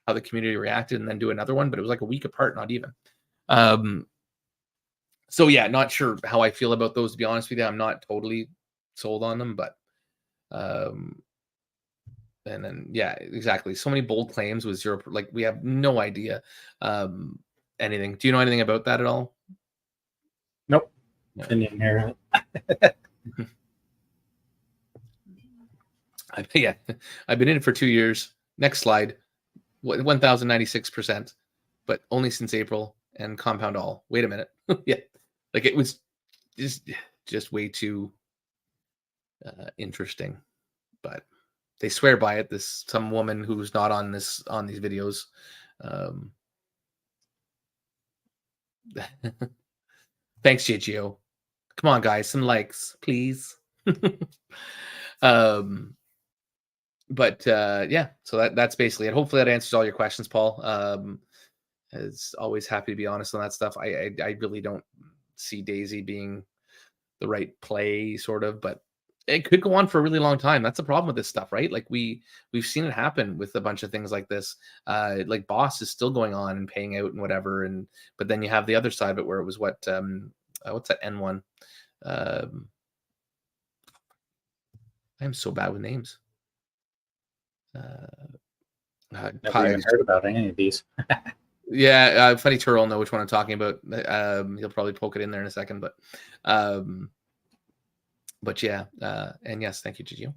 how the community reacted and then do another one, but it was like a week apart, not even. So yeah, not sure how I feel about those, to be honest with you. I'm not totally sold on them, but and then yeah, exactly. So many bold claims with 0. Like, we have no idea anything. Do you know anything about that at all? Nope. No. Didn't even hear it. Yeah, I've been in it for 2 years. Next slide. 1,096%, but only since April, and compound all. Wait a minute. Yeah, like it was just way too interesting, but they swear by it. Some woman who's not on these videos. Thanks, JGO. Come on, guys, some likes, please. But yeah, so that's basically it. Hopefully that answers all your questions, Paul. As always, happy to be honest on that stuff. I really don't see Daisy being the right play, sort of, but it could go on for a really long time. That's the problem with this stuff, right? Like we've seen it happen with a bunch of things like this. Like Boss is still going on and paying out and whatever, but then you have the other side of it where it was what's that N1? I'm so bad with names. Never even heard about any of these. Yeah, Funny Turtle will know which one I'm talking about. He'll probably poke it in there in a second, but yeah, and yes, thank you, Gigi.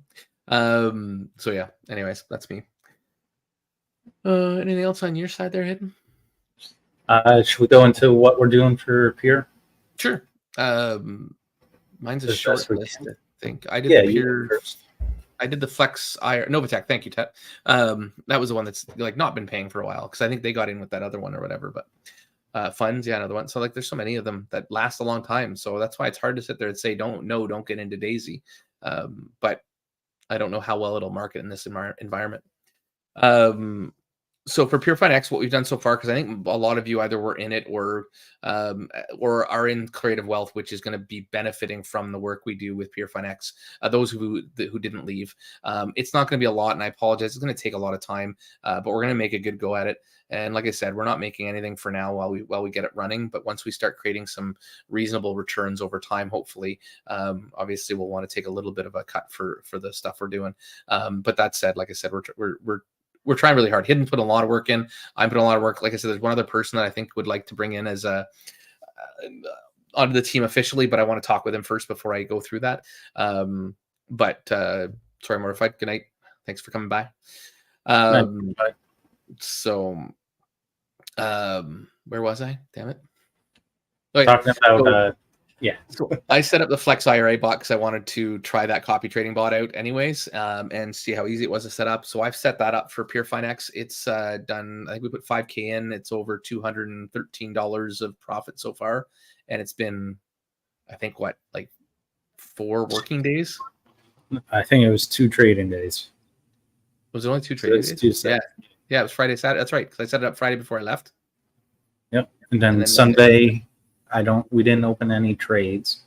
So yeah, anyways, that's me. Anything else on your side there, Hidden? Should we go into what we're doing for Peer? Sure. Mine's a short list, I think. I did the Peer. I did the FlexIRA Novatech. Thank you, Ted. That was the one that's like not been paying for a while, because I think they got in with that other one or whatever. But funds, yeah, another one. So like, there's so many of them that last a long time. So that's why it's hard to sit there and say don't get into Daisy. But I don't know how well it'll market in this environment. So for PureFineX, what we've done so far, because I think a lot of you either were in it or are in Creative Wealth, which is going to be benefiting from the work we do with PureFineX. Those who didn't leave, it's not going to be a lot, and I apologize. It's going to take a lot of time, but we're going to make a good go at it. And like I said, we're not making anything for now while we get it running. But once we start creating some reasonable returns over time, hopefully, obviously we'll want to take a little bit of a cut for the stuff we're doing. But that said, like I said, we're trying really hard. Hidden put a lot of work in. I'm putting a lot of work. Like I said, there's one other person that I think would like to bring in as onto the team officially, but I want to talk with him first before I go through that. Sorry, Mortified. Good night. Thanks for coming by. So, where was I? Damn it. Okay. Talking about, So- yeah. So I set up the FlexIRA bot because I wanted to try that copy trading bot out anyways, and see how easy it was to set up. So I've set that up for PureFinex. It's done. I think we put 5K in. It's over $213 of profit so far, and it's been, I think, what, like 4 working days? I think it was 2 trading days. Was it only 2 So trading it's days? Tuesday. Yeah, it was Friday, Saturday. That's right, because I set it up Friday before I left. Yep. And then And then Sunday, we didn't open any trades.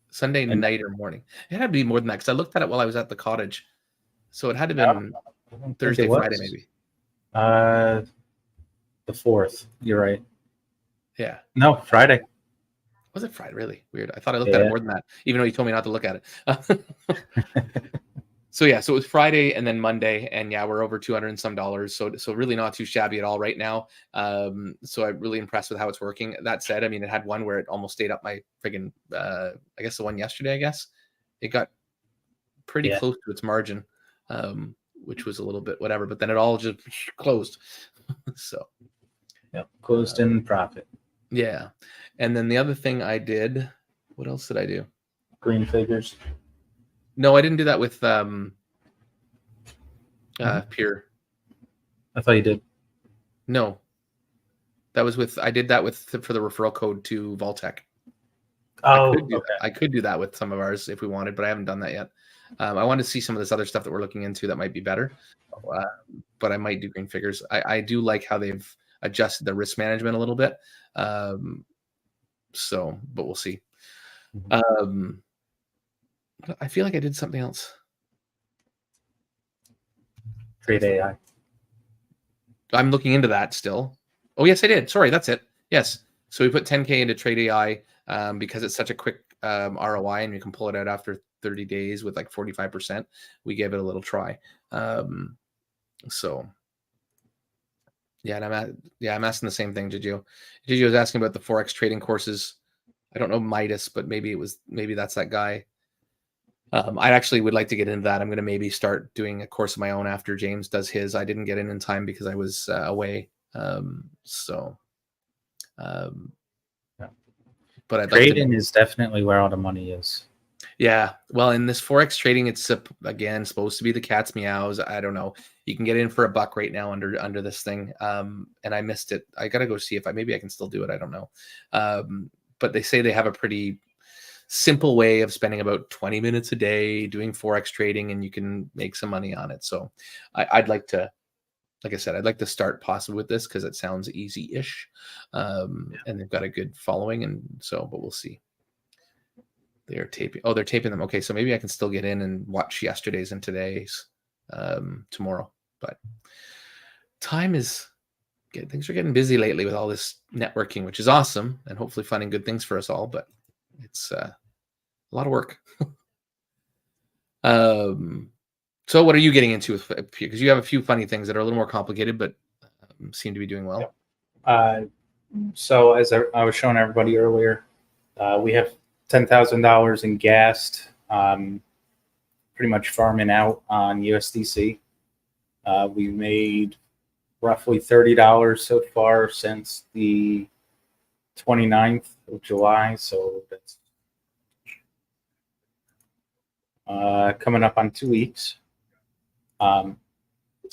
Sunday And- night or morning. It had to be more than that because I looked at it while I was at the cottage, so it had to have been I don't think Thursday, it was. Friday, maybe. The 4th. You're right. Yeah. No, Friday. Was it Friday? Really weird. I thought I looked at it more than that, even though you told me not to look at it. So yeah, so it was Friday and then Monday, and yeah, we're over 200 and some dollars. So really not too shabby at all right now. So I'm really impressed with how it's working. That said, I mean, it had one where it almost stayed up my friggin', I guess the one yesterday. I guess it got pretty close to its margin, which was a little bit whatever. But then it all just closed. So Yep. Closed in profit. yeah, and then the other thing I did. What else did I do? Green figures. No, I didn't do that with Pure. I thought you did. No, that was with. I did that with for the referral code to Vaultec. Oh, I could do that with some of ours if we wanted, but I haven't done that yet. I wanted to see some of this other stuff that we're looking into that might be better, but I might do green figures. I do like how they've adjusted the risk management a little bit. So, but we'll see. I feel like I did something else. Trade AI. I'm looking into that still. Oh, yes, I did. Sorry, that's it. Yes. So we put 10K into Trade AI because it's such a quick ROI and you can pull it out after 30 days with like 45%. We gave it a little try. So yeah, and I'm asking the same thing, Gigi. Gigi was asking about the Forex trading courses. I don't know Midas, but maybe that's that guy. I actually would like to get into that. I'm going to maybe start doing a course of my own after James does his. I didn't get in time because I was away. Yeah. But I'd Trading like to, is definitely where all the money is. Yeah. Well, in this Forex trading, it's again supposed to be the cat's meows. I don't know. You can get in for $1 right now under this thing. And I missed it. I got to go see if maybe I can still do it. I don't know. But they say they have a pretty simple way of spending about 20 minutes a day doing Forex trading, and you can make some money on it. So I'd like to, like I said, I'd like to start possibly with this because it sounds easy-ish. And they've got a good following. And so, but we'll see. They're taping. Oh, they're taping them. Okay. So maybe I can still get in and watch yesterday's and today's tomorrow. But things are getting busy lately with all this networking, which is awesome and hopefully finding good things for us all. But it's a lot of work. So what are you getting into with, because you have a few funny things that are a little more complicated, but seem to be doing well. So as I was showing everybody earlier, we have $10,000 in gas, pretty much farming out on USDC. We made roughly $30 so far since the 29th of July. So that's coming up on 2 weeks. So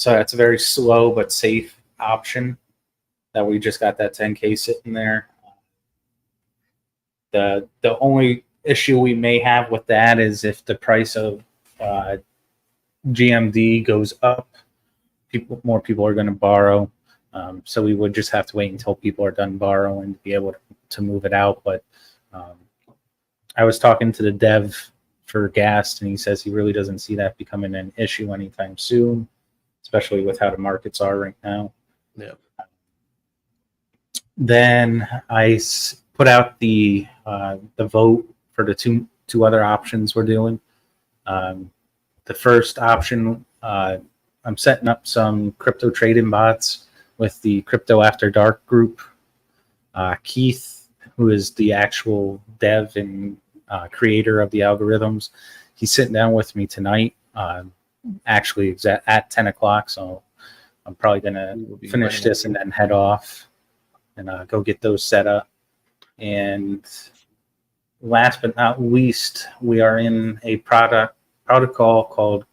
that's a very slow but safe option that we just got that 10K sitting there. The only issue we may have with that is if the price of GMD goes up, more people are going to borrow. So we would just have to wait until people are done borrowing to be able to move it out. But I was talking to the dev for gas, and he says he really doesn't see that becoming an issue anytime soon, especially with how the markets are right now. Yeah. Then I put out the vote for the two other options we're doing. The first option, I'm setting up some crypto trading bots with the Crypto After Dark group. Keith, who is the actual dev and creator of the algorithms, he's sitting down with me tonight, actually at 10 o'clock. So I'm probably going to finish this and then head off and go get those set up. And last but not least, we are in a protocol called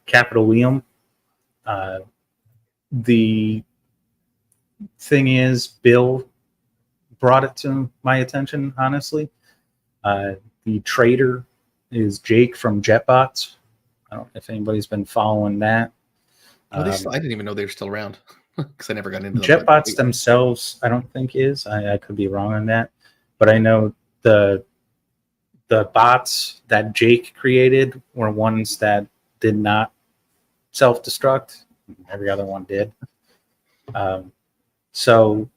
Capitalium. The thing is, Bill brought it to my attention, honestly. The trader is Jake from JetBots. I don't know if anybody's been following that. I didn't even know they were still around because I never got into them. JetBots themselves, I don't think is. I could be wrong on that, but I know the bots that Jake created were ones that did not self-destruct. Every other one did. So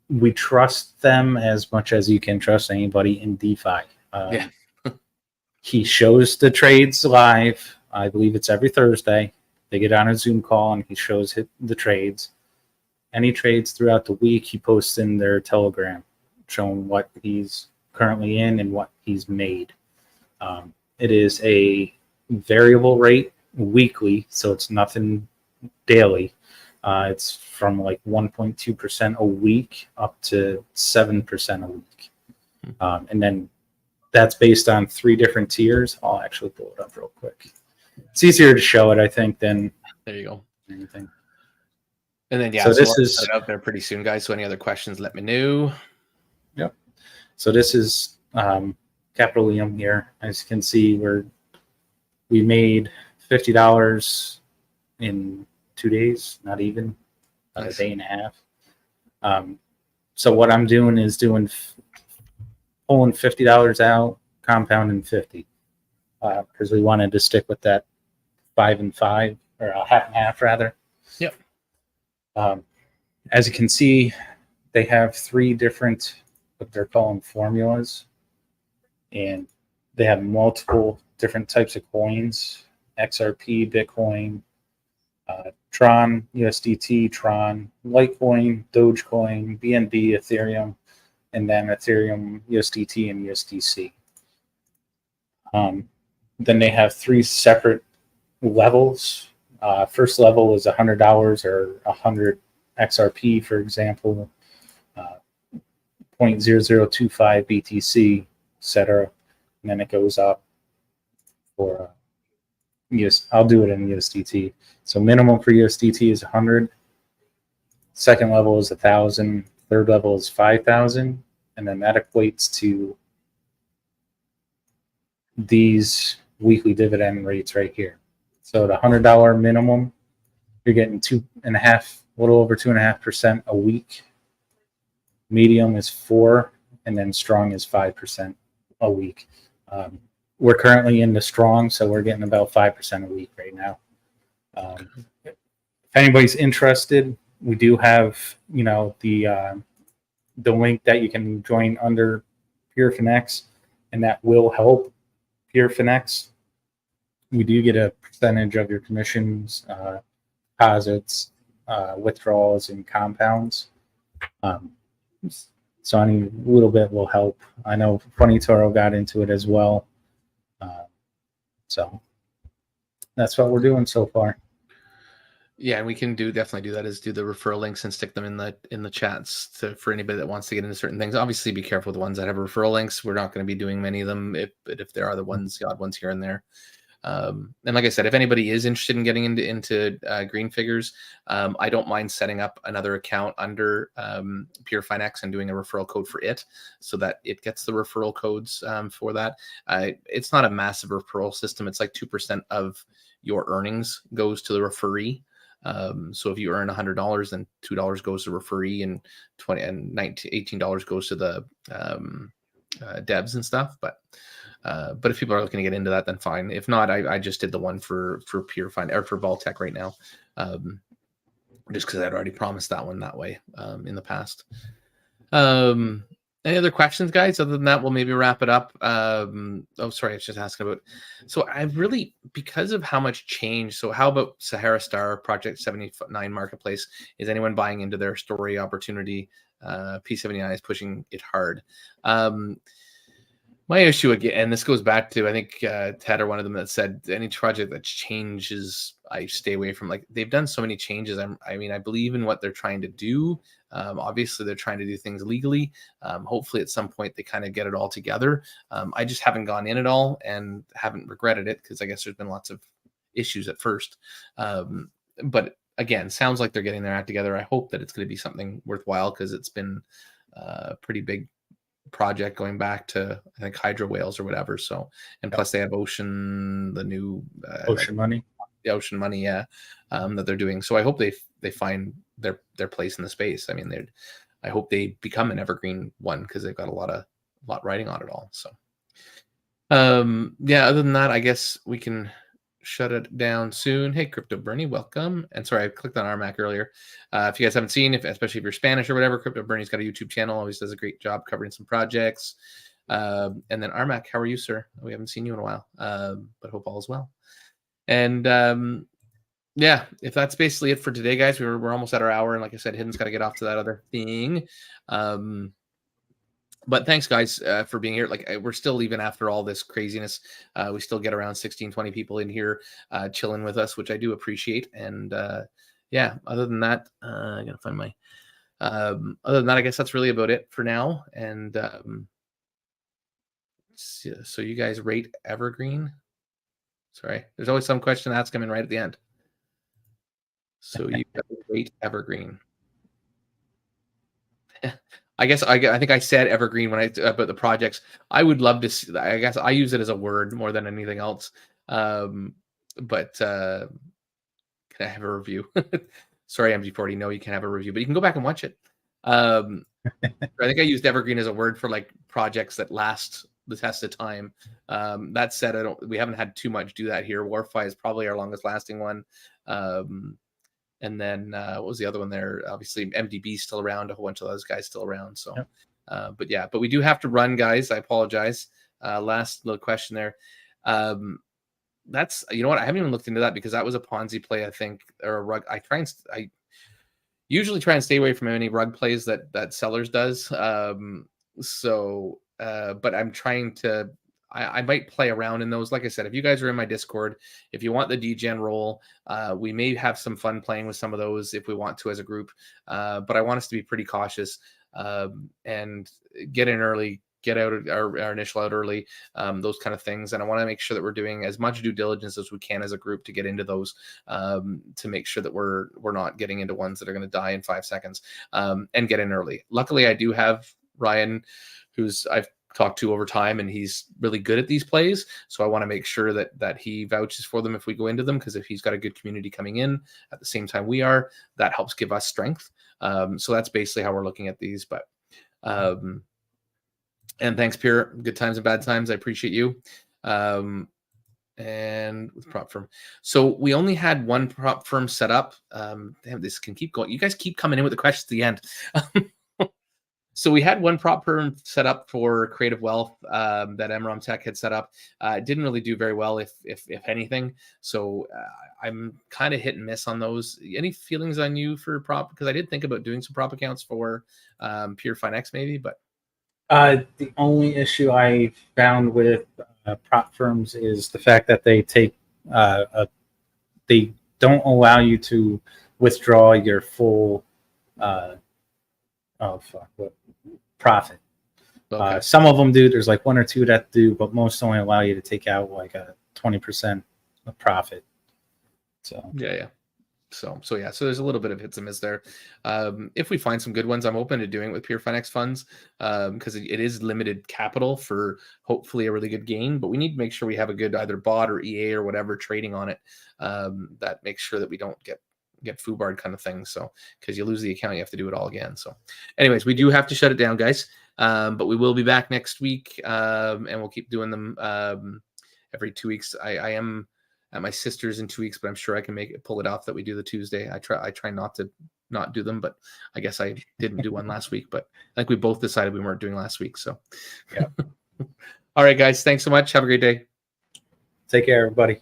we trust them as much as you can trust anybody in DeFi. Yeah. He shows the trades live. I believe it's every Thursday. They get on a Zoom call and he shows the trades. Any trades throughout the week, he posts in their Telegram, showing what he's currently in and what he's made. It is a variable rate weekly, so it's nothing daily. It's from like 1.2% a week up to 7% a week. And then that's based on 3 different tiers. I'll actually pull it up real quick. It's easier to show it, I think, than there you go. Anything. And then, so this is put it out there pretty soon, guys. So any other questions, let me know. Yep. So this is Capitalium here. As you can see, we made $50 in 2 days, not even a day and a half. So what I'm doing is pulling $50 out, compounding 50, because we wanted to stick with that 5 and 5, or a half and half rather. Yep. As you can see, they have 3 different, what they're calling formulas, and they have multiple different types of coins: XRP, Bitcoin, Tron, USDT, Tron, Litecoin, Dogecoin, BNB, Ethereum, and then Ethereum, USDT, and USDC. Then they have 3 separate levels. First level is $100 or 100 XRP, for example, 0.0025 BTC, etc. And then it goes up for I'll do it in USDT. So minimum for USDT is 100. Second level is 1,000. Third level is 5,000, and then that equates to these weekly dividend rates right here. So the $100 minimum, you're getting 2.5, a little over 2.5% a week. Medium is 4%, and then strong is 5% a week. We're currently in the strong, so we're getting about 5% a week right now. If anybody's interested, we do have, the link that you can join under PureFinex, and that will help PureFinex. We do get a percentage of your commissions, deposits, withdrawals, and compounds. So any little bit will help. I know Funny Toro got into it as well. So that's what we're doing so far. Yeah, and we can definitely do that, is do the referral links and stick them in the chats for anybody that wants to get into certain things. Obviously, be careful with the ones that have referral links. We're not going to be doing many of them, but if there are the odd ones here and there. And like I said, if anybody is interested in getting into green figures, I don't mind setting up another account under PureFinex and doing a referral code for it, so that it gets the referral codes for that. It's not a massive referral system. It's like 2% of your earnings goes to the referee. So if you earn $100, then $2 goes to referee, and $18 goes to the devs and stuff. But if people are looking to get into that, then fine. If not, I just did the one for PureFinex or for Vaultec right now, just because I'd already promised that one that way in the past. Any other questions, guys? Other than that, we'll maybe wrap it up. Oh, sorry, I was just asking about. So I really, because of how much change. So how about Sahara Star Project 79 Marketplace? Is anyone buying into their story opportunity? P79 is pushing it hard. My issue again, and this goes back to, I think Ted or one of them that said any project that changes I stay away from, like, they've done so many changes. I mean, I believe in what they're trying to do. Obviously, they're trying to do things legally. Hopefully, at some point, they kind of get it all together. I just haven't gone in at all and haven't regretted it because I guess there's been lots of issues at first. But again, sounds like they're getting their act together. I hope that it's going to be something worthwhile because it's been a pretty big project going back to, I think, hydro whales or whatever. So, and plus they have Ocean, the new Ocean Money. The Ocean Money, yeah, that they're doing. So I hope they find their place in the space. I mean, I hope they become an evergreen one because they've got a lot riding on it all. So, yeah. Other than that, I guess we can shut it down soon. Hey, Crypto Bernie, welcome. And sorry, I clicked on RMAC earlier. If you guys haven't seen, especially if you're Spanish or whatever, Crypto Bernie's got a YouTube channel. Always does a great job covering some projects. And then RMAC, how are you, sir? We haven't seen you in a while, but hope all is well. And yeah, if that's basically it for today, guys, we're almost at our hour. And like I said, Hidden's got to get off to that other thing. But thanks, guys, for being here. Like, we're still, even after all this craziness, we still get around 16, 20 people in here chilling with us, which I do appreciate. And yeah, other than that, I got to find my, other than that, I guess that's really about it for now. And so you guys rate Evergreen? Sorry, there's always some question that's coming right at the end. So you rate Evergreen. I guess I think I said Evergreen when about the projects. I would love to see, I guess I use it as a word more than anything else. But can I have a review? Sorry, MG40. No, you can't have a review, but you can go back and watch it. I think I used Evergreen as a word for like projects that last the test of time. That said, we haven't had too much do that here. Warfi is probably our longest lasting one. And then what was the other one there? Obviously, MDB still around. A whole bunch of those guys still around. So, yep. But yeah, but we do have to run, guys. I apologize. Last little question there. That's, you know what? I haven't even looked into that because that was a Ponzi play, I think, or a rug. I usually try and stay away from any rug plays that Sellers does. But I'm trying to. I might play around in those. Like I said, if you guys are in my Discord, if you want the DGen role, we may have some fun playing with some of those if we want to as a group. But I want us to be pretty cautious and get in early, get out our initial out early, those kind of things. And I want to make sure that we're doing as much due diligence as we can as a group to get into those, to make sure that we're not getting into ones that are going to die in 5 seconds, and get in early. Luckily, I do have Ryan, who's I've talked to over time, and he's really good at these plays. So I want to make sure that he vouches for them if we go into them, because if he's got a good community coming in at the same time we are, that helps give us strength. So that's basically how we're looking at these. But and thanks, Pierre. Good times and bad times. I appreciate you. And with prop firm, so we only had one prop firm set up. Damn, this can keep going. You guys keep coming in with the questions at the end. So we had one prop firm set up for Creative Wealth that Emrom Tech had set up. It didn't really do very well, if anything. So I'm kind of hit and miss on those. Any feelings on you for prop? Because I did think about doing some prop accounts for Pure Finex maybe, but the only issue I found with prop firms is the fact that they take they don't allow you to withdraw your full profit. Okay. Some of them do. There's like one or two that do, but most only allow you to take out like a 20% of profit. So yeah. So there's a little bit of hits and miss there. If we find some good ones, I'm open to doing it with Pure Finex funds, because it is limited capital for hopefully a really good gain. But we need to make sure we have a good either bot or EA or whatever trading on it, that makes sure that we don't get foobarred kind of thing. So because you lose the account, you have to do it all again. So anyways, we do have to shut it down, guys. But we will be back next week, and we'll keep doing them every 2 weeks. I am at my sister's in 2 weeks, but I'm sure I can pull it off that we do the Tuesday. I try not to not do them, but I guess I didn't do one last week, but I think we both decided we weren't doing last week. So yeah. All right, guys. Thanks so much. Have a great day. Take care, everybody.